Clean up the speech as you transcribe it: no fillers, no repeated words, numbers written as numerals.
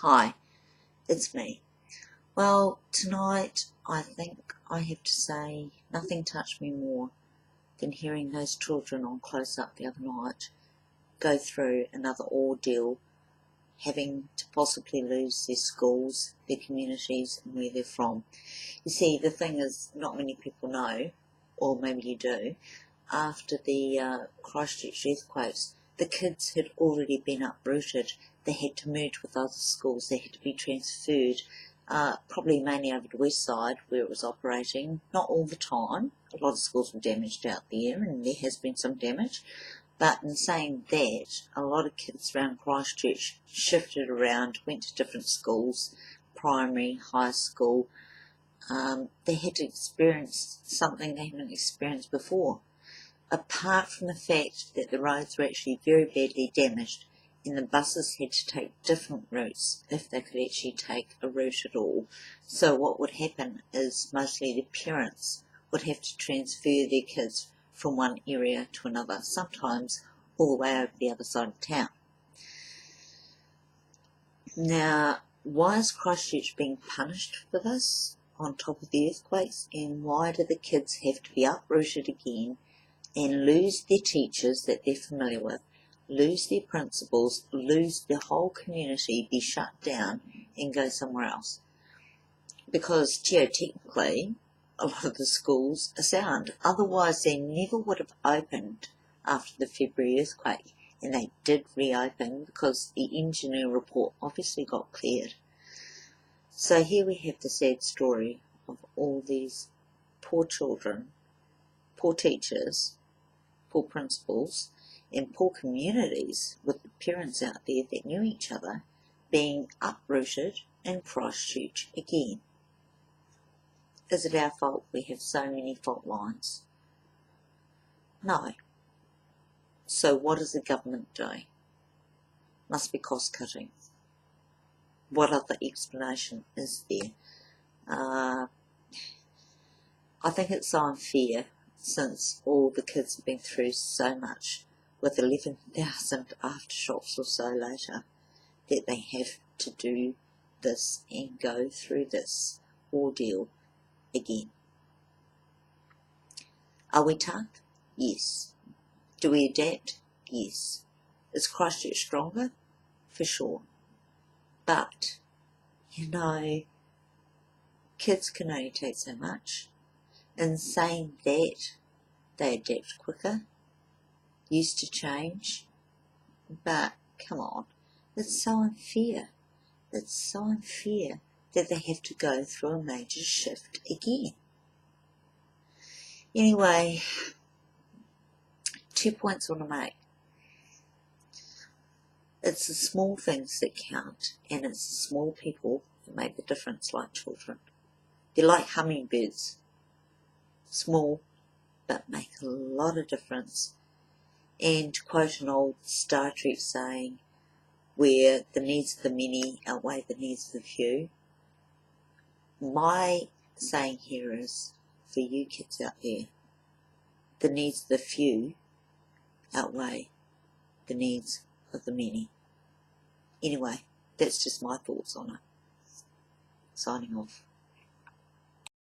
Hi, it's me. Well, tonight I think I have to say nothing touched me more than hearing those children on Close Up the other night go through another ordeal, having to possibly lose their schools, their communities and where they're from. You see, the thing is, not many people know, or maybe you do, after the Christchurch earthquakes, the kids had already been uprooted. They had to merge with other schools. They had to be transferred, probably mainly over the west side where it was operating. Not all the time. A lot of schools were damaged out there, and there has been some damage. But in saying that, a lot of kids around Christchurch shifted around, went to different schools, primary, high school. They had to experience something they hadn't experienced before. Apart from the fact that the roads were actually very badly damaged and the buses had to take different routes if they could actually take a route at all. So what would happen is mostly the parents would have to transfer their kids from one area to another, sometimes all the way over the other side of town. Now, why is Christchurch being punished for this on top of the earthquakes, and why do the kids have to be uprooted again and lose their teachers that they're familiar with, lose their principals, lose their whole community, be shut down and go somewhere else? Because geotechnically, a lot of the schools are sound. Otherwise, they never would have opened after the February earthquake. And they did reopen because the engineer report obviously got cleared. So here we have the sad story of all these poor children, poor teachers, poor principals, and poor communities with the parents out there that knew each other being uprooted in Christchurch again. Is it our fault we have so many fault lines? No. So what is the government doing? Must be cost cutting. What other explanation is there? I think it's so unfair, since all the kids have been through so much with 11,000 aftershocks or so later, that they have to do this and go through this ordeal again. Are we tough? Yes. Do we adapt? Yes. Is Christchurch stronger? For sure. But, kids can only take so much. In saying that, they adapt quicker, used to change, but come on, it's so unfair. It's so unfair that they have to go through a major shift again. Anyway, 2 points I want to make. It's the small things that count, and it's the small people that make the difference, like children. They're like hummingbirds. Small, but make a lot of difference. And to quote an old Star Trek saying, where the needs of the many outweigh the needs of the few, my saying here is, for you kids out there, the needs of the few outweigh the needs of the many. Anyway, that's just my thoughts on it. Signing off.